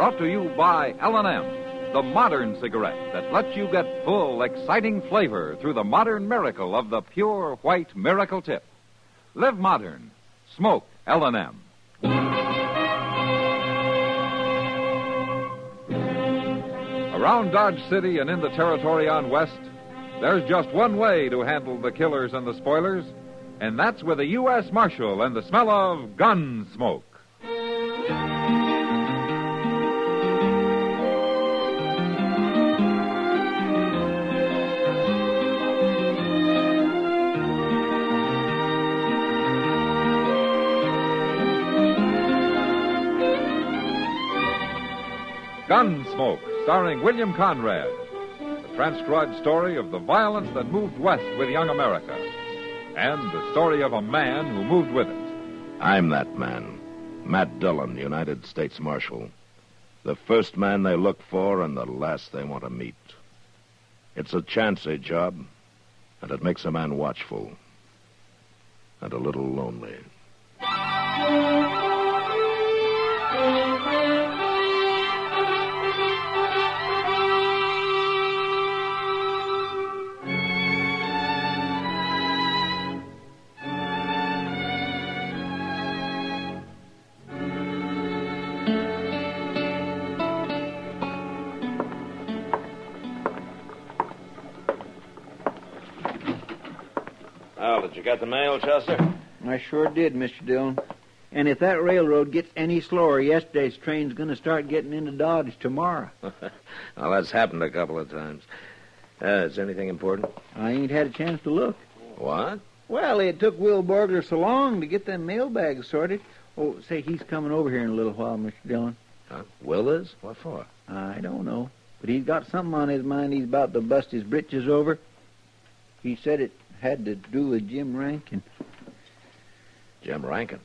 Brought to you by L&M, the modern cigarette that lets you get full, exciting flavor through the modern miracle of the pure white Miracle Tip. Live modern. Smoke L&M. Around Dodge City and in the territory on West, there's just one way to handle the killers and the spoilers, and that's with a U.S. Marshal and the smell of Gunsmoke. Gunsmoke, starring William Conrad. The transcribed story of the violence that moved west with young America. And the story of a man who moved with it. I'm that man. Matt Dillon, United States Marshal. The first man they look for and the last they want to meet. It's a chancy job, and it makes a man watchful. And a little lonely. Did you get the mail, Chester? I sure did, Mr. Dillon. And if that railroad gets any slower, yesterday's train's going to start getting into Dodge tomorrow. Well, that's happened a couple of times. Is anything important? I ain't had a chance to look. What? Well, it took Will Borgler so long to get them mailbags sorted. Oh, say, he's coming over here in a little while, Mr. Dillon. Huh? Will is? What for? I don't know. But he's got something on his mind he's about to bust his britches over. He said it had to do with Jim Rankin. Jim Rankin?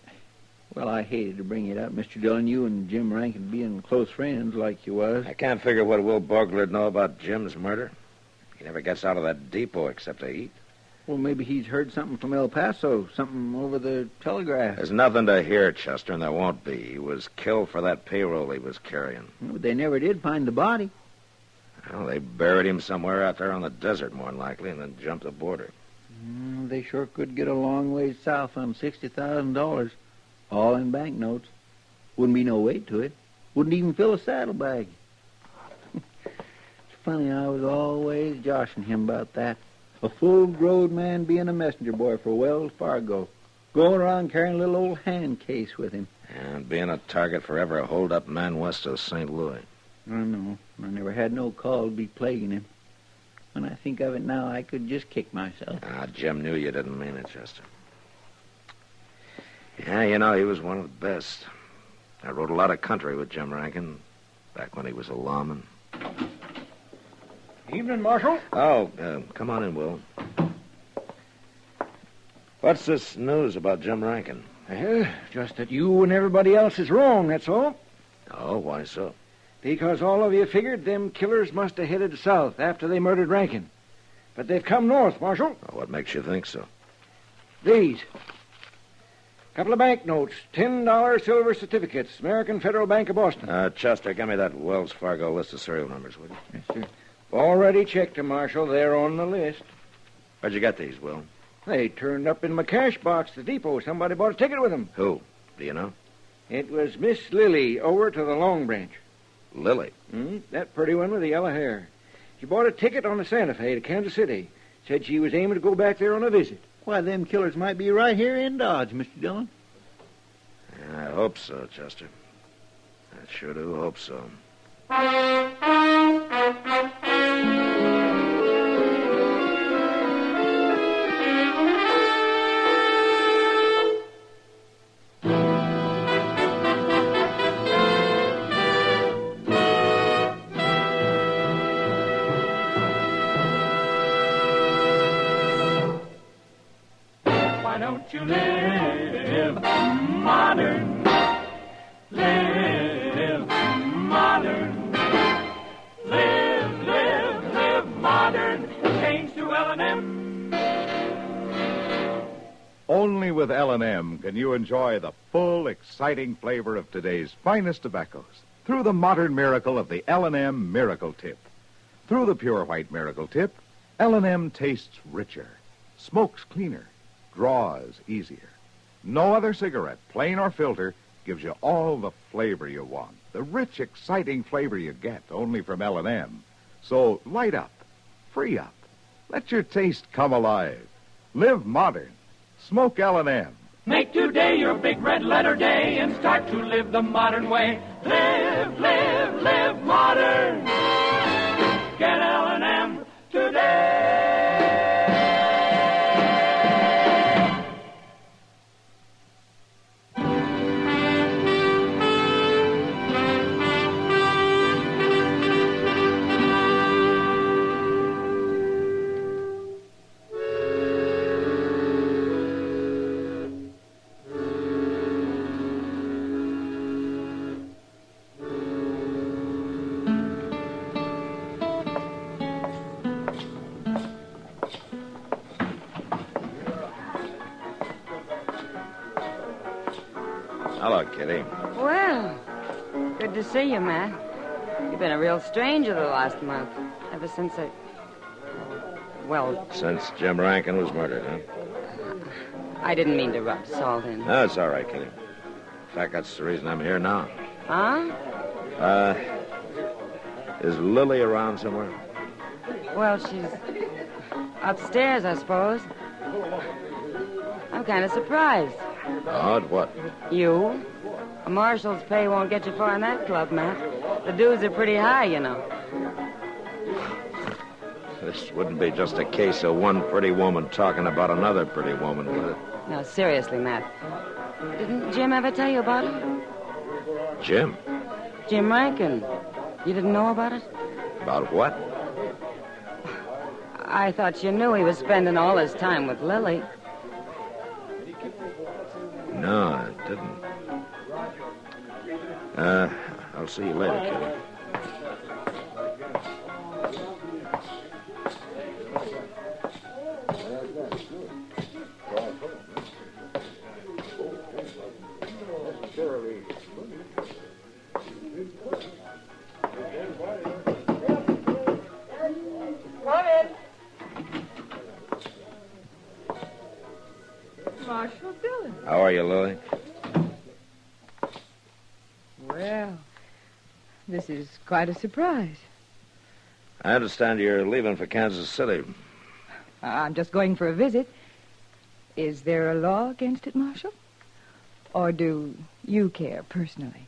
Well, I hated to bring it up, Mr. Dillon. You and Jim Rankin being close friends like you was. I can't figure what Will Borgler'd know about Jim's murder. He never gets out of that depot except to eat. Well, maybe he's heard something from El Paso, something over the telegraph. There's nothing to hear, Chester, and there won't be. He was killed for that payroll he was carrying. Well, they never did find the body. Well, they buried him somewhere out there on the desert, more than likely, and then jumped the border. They sure could get a long ways south on $60,000, all in banknotes. Wouldn't be no weight to it. Wouldn't even fill a saddlebag. It's funny, I was always joshing him about that. A full-grown man being a messenger boy for Wells Fargo, going around carrying a little old hand case with him. And being a target for every hold-up man west of St. Louis. I know. I never had no call to be plaguing him. When I think of it now, I could just kick myself. Jim knew you didn't mean it, Chester. Yeah, you know, he was one of the best. I rode a lot of country with Jim Rankin, back when he was a lawman. Evening, Marshal. Oh, come on in, Will. What's this news about Jim Rankin? Just that you and everybody else is wrong, that's all. Oh, why so? Because all of you figured them killers must have headed south after they murdered Rankin. But they've come north, Marshal. Well, what makes you think so? These. Couple of banknotes, $10 silver certificates, American Federal Bank of Boston. Chester, give me that Wells Fargo list of serial numbers, would you? Yes, sir. Already checked them, Marshal. They're on the list. Where'd you get these, Will? They turned up in my cash box at the depot. Somebody bought a ticket with them. Who? Do you know? It was Miss Lily over to the Long Branch. Lily? That pretty one with the yellow hair. She bought a ticket on the Santa Fe to Kansas City. Said she was aiming to go back there on a visit. Why, them killers might be right here in Dodge, Mr. Dillon. I hope so, Chester. I sure do hope so. Why don't you live modern? Live modern. Live modern. Change to L&M. Only with L&M can you enjoy the full, exciting flavor of today's finest tobaccos. through the modern miracle of the L&M Miracle Tip. Through the pure white Miracle Tip, L&M tastes richer, smokes cleaner, draws easier. No other cigarette, plain or filter, gives you all the flavor you want. The rich, exciting flavor you get only from L&M. So light up, free up. Let your taste come alive. Live modern. Smoke L&M. Make today your big red letter day and start to live the modern way. Live, live, live modern. Get L&M today. Hello, Kitty. Well, good to see you, Matt. You've been a real stranger the last month. Ever since Since Jim Rankin was murdered, huh? I didn't mean to rub salt in. No, it's all right, Kitty. In fact, that's the reason I'm here now. Huh? Is Lily around somewhere? Well, she's upstairs, I suppose. I'm kind of surprised. Odd what? You? A marshal's pay won't get you far in that club, Matt. The dues are pretty high, you know. This wouldn't be just a case of one pretty woman talking about another pretty woman, would it? No, seriously, Matt. Didn't Jim ever tell you about it? Jim? Jim Rankin. You didn't know about it? About what? I thought you knew he was spending all his time with Lily. No, I didn't. I'll see you later, Kitty. Come in. Marshal Dillon. How are you, Lily? Well, this is quite a surprise. I understand you're leaving for Kansas City. I'm just going for a visit. Is there a law against it, Marshal? Or do you care personally?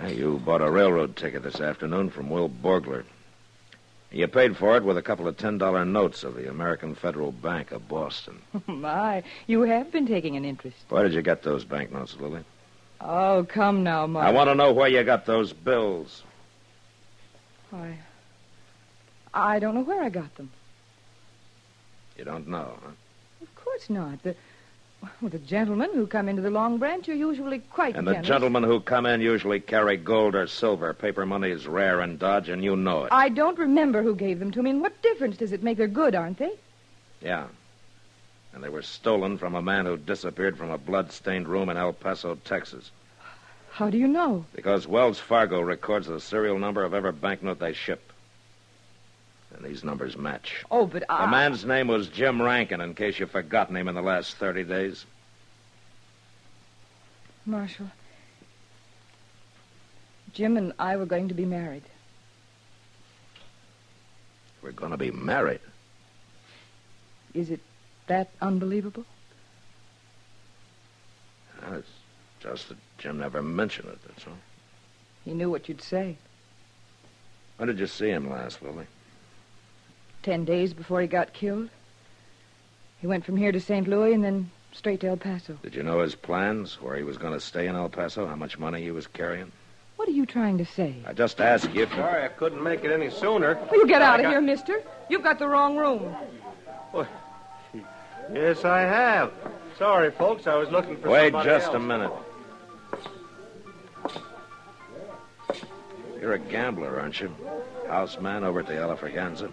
You bought a railroad ticket this afternoon from Will Borgler. You paid for it with a couple of $10 notes of the American Federal Bank of Boston. My, you have been taking an interest. Where did you get those banknotes, Lily? Oh, come now, Marshal. I want to know where you got those bills. I don't know where I got them. You don't know, huh? Of course not. The gentlemen who come into the Long Branch are usually quite And the generous. gentlemen who come in usually carry gold or silver. Paper money is rare in Dodge, and you know it. I don't remember who gave them to me, and what difference does it make? They're good, aren't they? Yeah. And they were stolen from a man who disappeared from a blood-stained room in El Paso, Texas. How do you know? Because Wells Fargo records the serial number of every banknote they ship. And these numbers match. Oh, but The man's name was Jim Rankin, in case you've forgotten him in the last 30 days. Marshal, Jim and I were going to be married. We're going to be married. Is it that unbelievable? It's just that Jim never mentioned it, that's all. He knew what you'd say. When did you see him last, Lily? 10 days before he got killed. He went from here to St. Louis and then straight to El Paso. Did you know his plans, where he was going to stay in El Paso, how much money he was carrying? What are you trying to say? I just asked you if you... Sorry I couldn't make it any sooner. Will you get out of here, mister? You've got the wrong room. Yes, I have. Sorry, folks. I was looking for Wait somebody just else. a minute. You're a gambler, aren't you? Houseman over at the Alafraganza.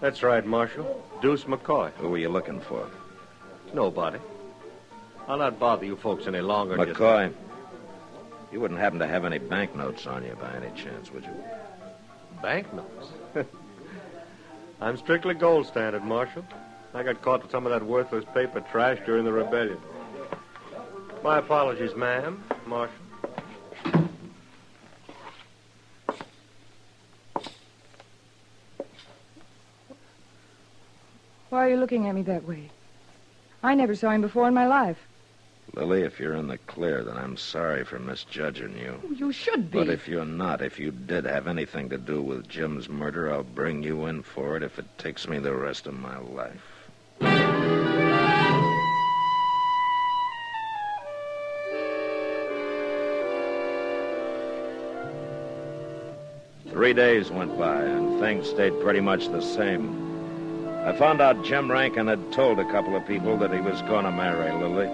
That's right, Marshal. Deuce McCoy. Who were you looking for? Nobody. I'll not bother you folks any longer. McCoy. You wouldn't happen to have any banknotes on you by any chance, would you? Banknotes? I'm strictly gold standard, Marshal. I got caught with some of that worthless paper trash during the rebellion. My apologies, ma'am, Marshal. Why are you looking at me that way? I never saw him before in my life. Lily, if you're in the clear, then I'm sorry for misjudging you. Oh, you should be. But if you're not, if you did have anything to do with Jim's murder, I'll bring you in for it if it takes me the rest of my life. 3 days went by, and things stayed pretty much the same. I found out Jim Rankin had told a couple of people that he was going to marry Lily.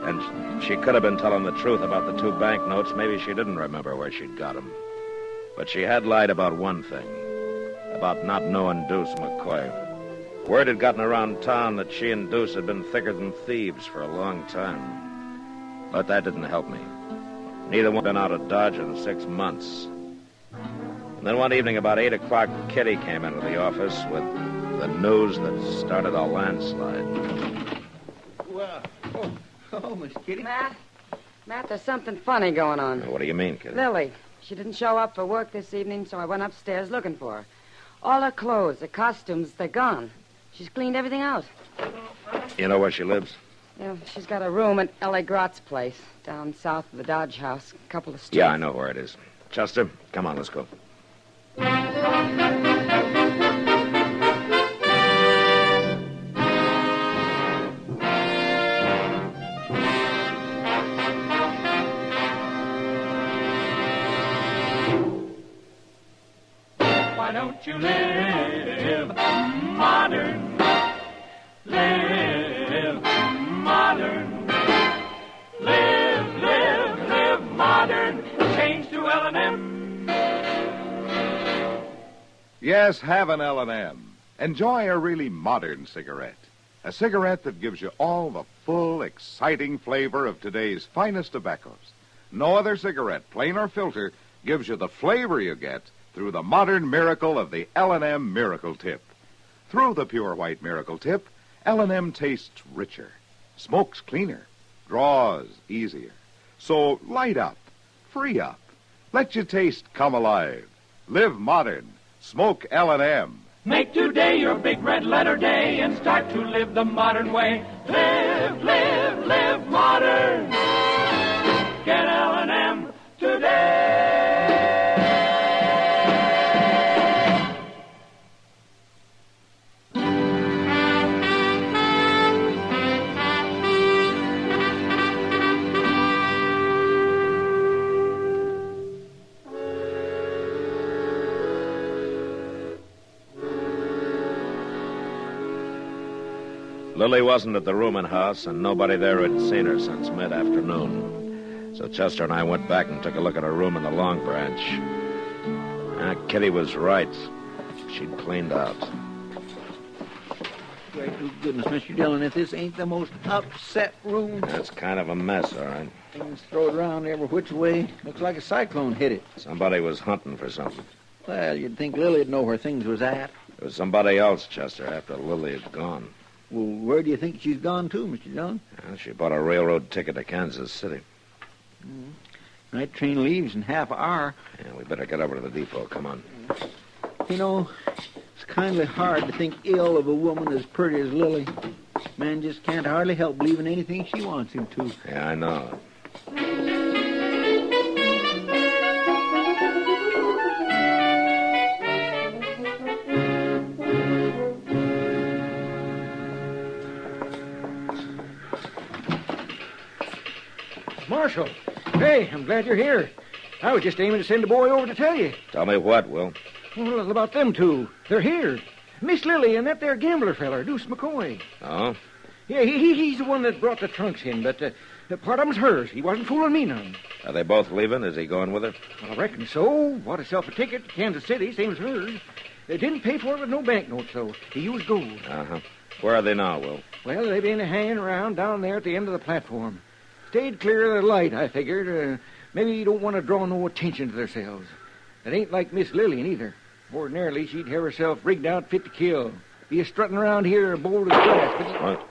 And she could have been telling the truth about the 2 banknotes. Maybe she didn't remember where she'd got them. But she had lied about one thing, about not knowing Deuce McCoy. Word had gotten around town that she and Deuce had been thicker than thieves for a long time. But that didn't help me. Neither one had been out of Dodge in 6 months. And then one evening about 8 o'clock, Kitty came into the office with the news that started a landslide. Well, oh, Miss Kitty. Matt, there's something funny going on. What do you mean, Kitty? Lily. She didn't show up for work this evening, so I went upstairs looking for her. All her clothes, her costumes, they're gone. She's cleaned everything out. You know where she lives? Yeah, she's got a room at L.A. Grott's place, down south of the Dodge House, a couple of streets. Yeah, I know where it is. Chester, come on, let's go. Why don't you live modern? Live modern. Live modern. Change to L&M. Yes, have an L&M. Enjoy a really modern cigarette. A cigarette that gives you all the full, exciting flavor of today's finest tobaccos. No other cigarette, plain or filter, gives you the flavor you get through the modern miracle of the L&M Miracle Tip. Through the pure white Miracle Tip, L&M tastes richer, smokes cleaner, draws easier. So light up, free up, let your taste come alive. Live modern. Smoke L&M. Make today your big red letter day and start to live the modern way. Live modern. Get L&M today. Lily wasn't at the rooming house, and nobody there had seen her since mid-afternoon. So Chester and I went back and took a look at her room in the Long Branch. Kitty was right. She'd cleaned out. Great goodness, Mr. Dillon, if this ain't the most upset room. That's kind of a mess, all right. Things thrown around every which way. Looks like a cyclone hit it. Somebody was hunting for something. Well, you'd think Lily'd know where things was at. There was somebody else, Chester, after Lily had gone. Well, where do you think she's gone to, Mr. Dillon? Well, she bought a railroad ticket to Kansas City. Night train leaves in half an hour. Yeah, we better get over to the depot. Come on. You know, it's kindly hard to think ill of a woman as pretty as Lily. Man just can't hardly help believing anything she wants him to. Yeah, I know. Marshal, hey, I'm glad you're here. I was just aiming to send a boy over to tell you. Tell me what, Will? Well, about them two. They're here. Miss Lily and that there gambler feller, Deuce McCoy. Oh? Yeah, he's the one that brought the trunks in, but part of them's hers. He wasn't fooling me none. Are they both leaving? Is he going with her? Well, I reckon so. Bought herself a ticket to Kansas City, same as hers. Didn't pay for it with no banknotes, though. He used gold. Uh-huh. Where are they now, Will? Well, they've been hanging around down there at the end of the platform. Stayed clear of the light, I figured. maybe you don't want to draw no attention to themselves. It ain't like Miss Lillian, either. Ordinarily, she'd have herself rigged out fit to kill. Be a strutting around here bold as grass. But...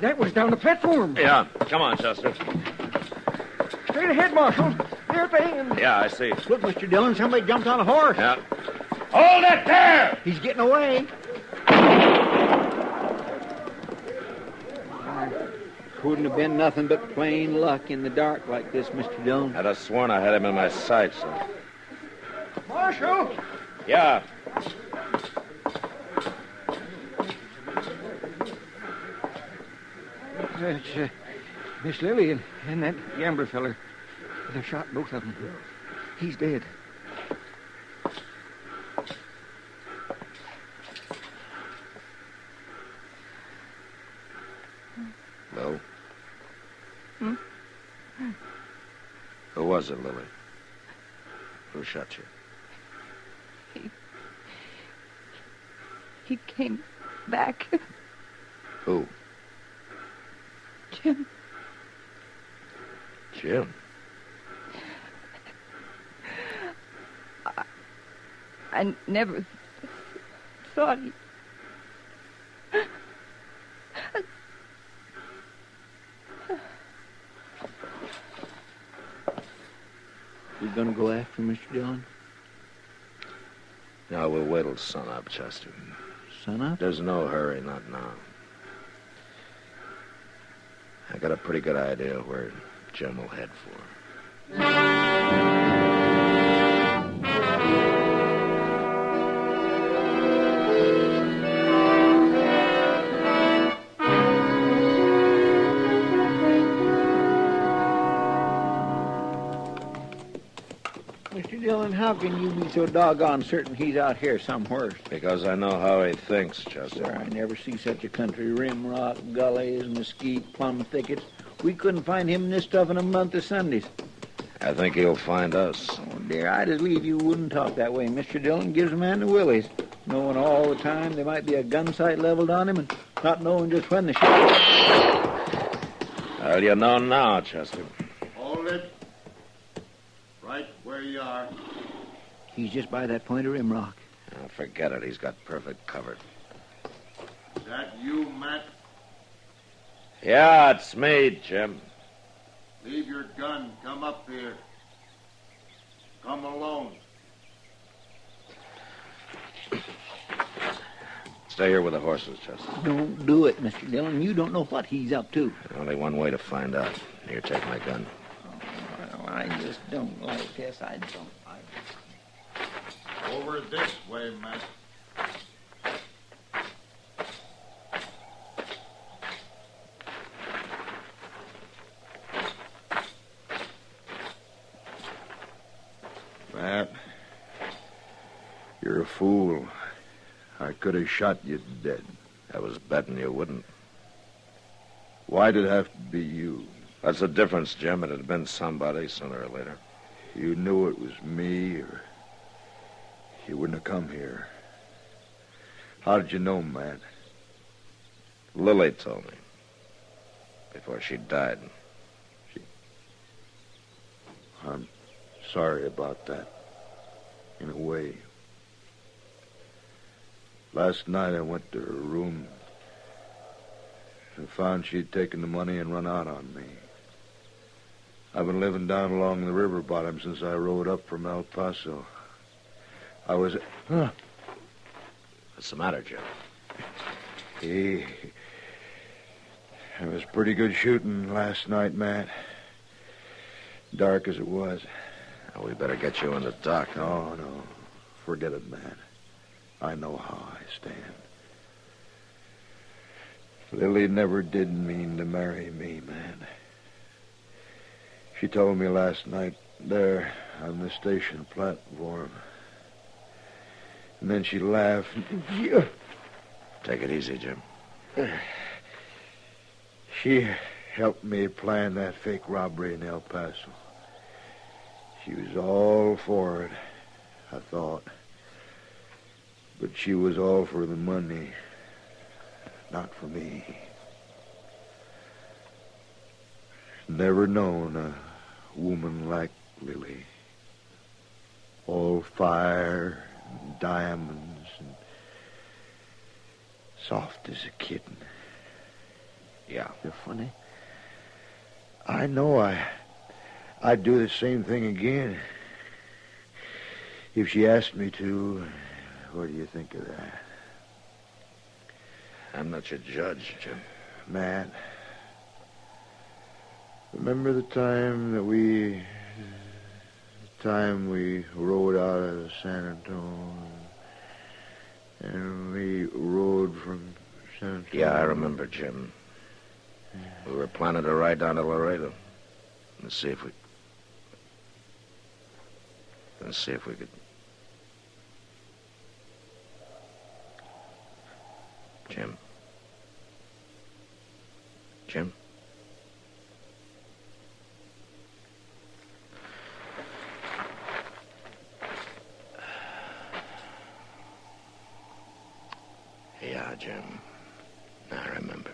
That was down the platform. Yeah, come on, Chester. Straight ahead, Marshal. There thing. Yeah, I see. Look, Mr. Dillon, somebody jumped on a horse. Yeah. Hold it there! He's getting away. Couldn't have been nothing but plain luck in the dark like this, Mr. Dillon. I'd have sworn I had him in my sights. Marshal! Yeah. It's Miss Lillian and that gambler feller. They shot both of them. He's dead. No. Who was it, Lily? Who shot you? He came back. Who? Jim. Jim? I never thought he... You gonna go after Mr. Dillon? No, we'll wait till sunup, Chester. Sunup? There's no hurry, not now. I got a pretty good idea where Jim will head for. Mr. Dillon, how can you be so doggone certain he's out here somewhere? Because I know how he thinks, Chester. Sir, I never see such a country. Rim rock, gullies, mesquite, plum thickets. We couldn't find him in this stuff in a month of Sundays. I think he'll find us. Oh, dear, I'd as leave you wouldn't talk that way. Mr. Dillon gives a man the willies, knowing all the time there might be a gun sight leveled on him and not knowing just when the shot... Well, you know now, Chester. Hold it. Right where you are. He's just by that point of rim rock. Oh, forget it. He's got perfect cover. Is that you, Matt? Yeah, it's me, Jim. Leave your gun. Come up here. Come alone. Stay here with the horses, Chester. Don't do it, Mr. Dillon. You don't know what he's up to. Only one way to find out. Here, take my gun. Oh, I just don't like this. I don't like it. Over this way, Matt. Matt, you're a fool. I could have shot you dead. I was betting you wouldn't. Why'd it have to be you? That's the difference, Jim. It had been somebody sooner or later. You knew it was me, or you wouldn't have come here. How did you know, Matt? Lily told me. Before she died. I'm sorry about that. In a way. Last night I went to her room and found she'd taken the money and run out on me. I've been living down along the river bottom since I rode up from El Paso. I was... What's the matter, Jim? It was pretty good shooting last night, Matt. Dark as it was. Well, we better get you in the dock. No. Forget it, Matt. I know how I stand. Lily never did mean to marry me, man. She told me last night there on the station platform. And then she laughed. Take it easy, Jim. She helped me plan that fake robbery in El Paso. She was all for it, I thought. But she was all for the money, not for me. never known a woman like Lily. All fire and diamonds and soft as a kitten. Yeah. You're funny. I know I'd do the same thing again. If she asked me to, what do you think of that? I'm not your judge, Jim. Matt, remember the time we rode out of San Antonio, and we rode from San Antonio? Yeah, I remember, Jim. We were planning to ride down to Laredo and see if we could. Jim. Yeah, Jim. I remember.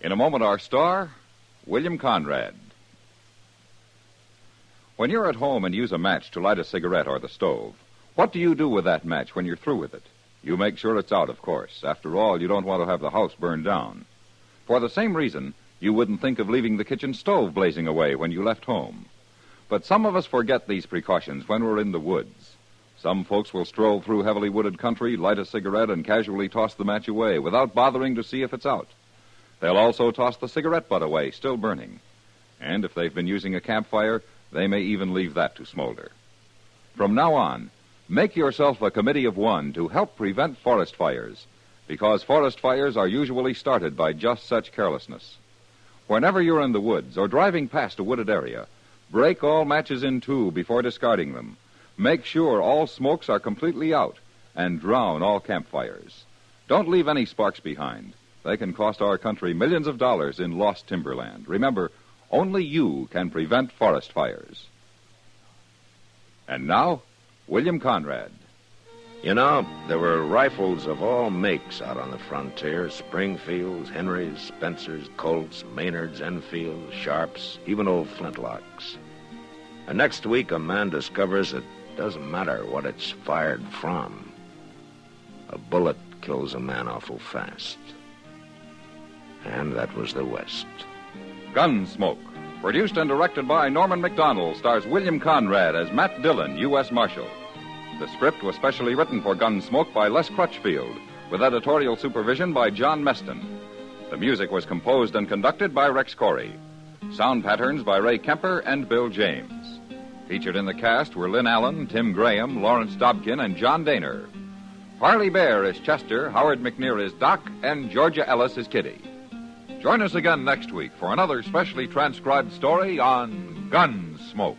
In a moment, our star, William Conrad. When you're at home and use a match to light a cigarette or the stove, what do you do with that match when you're through with it? You make sure it's out, of course. After all, you don't want to have the house burned down. For the same reason, you wouldn't think of leaving the kitchen stove blazing away when you left home. But some of us forget these precautions when we're in the woods. Some folks will stroll through heavily wooded country, light a cigarette, and casually toss the match away without bothering to see if it's out. They'll also toss the cigarette butt away, still burning. And if they've been using a campfire, they may even leave that to smolder. From now on, make yourself a committee of one to help prevent forest fires, because forest fires are usually started by just such carelessness. Whenever you're in the woods or driving past a wooded area, break all matches in two before discarding them. Make sure all smokes are completely out, and drown all campfires. Don't leave any sparks behind. They can cost our country millions of dollars in lost timberland. Remember, only you can prevent forest fires. And now, William Conrad. You know, there were rifles of all makes out on the frontier. Springfields, Henrys, Spencers, Colts, Maynards, Enfields, Sharps, even old flintlocks. And next week, a man discovers it doesn't matter what it's fired from. A bullet kills a man awful fast. And that was the West. Gunsmoke, produced and directed by Norman Macdonnell, stars William Conrad as Matt Dillon, U.S. Marshal. The script was specially written for Gunsmoke by Les Crutchfield, with editorial supervision by John Meston. The music was composed and conducted by Rex Corey. Sound patterns by Ray Kemper and Bill James. Featured in the cast were Lynn Allen, Tim Graham, Lawrence Dobkin, and John Dehner. Parley Baer is Chester, Howard McNear is Doc, and Georgia Ellis is Kitty. Join us again next week for another specially transcribed story on Gunsmoke.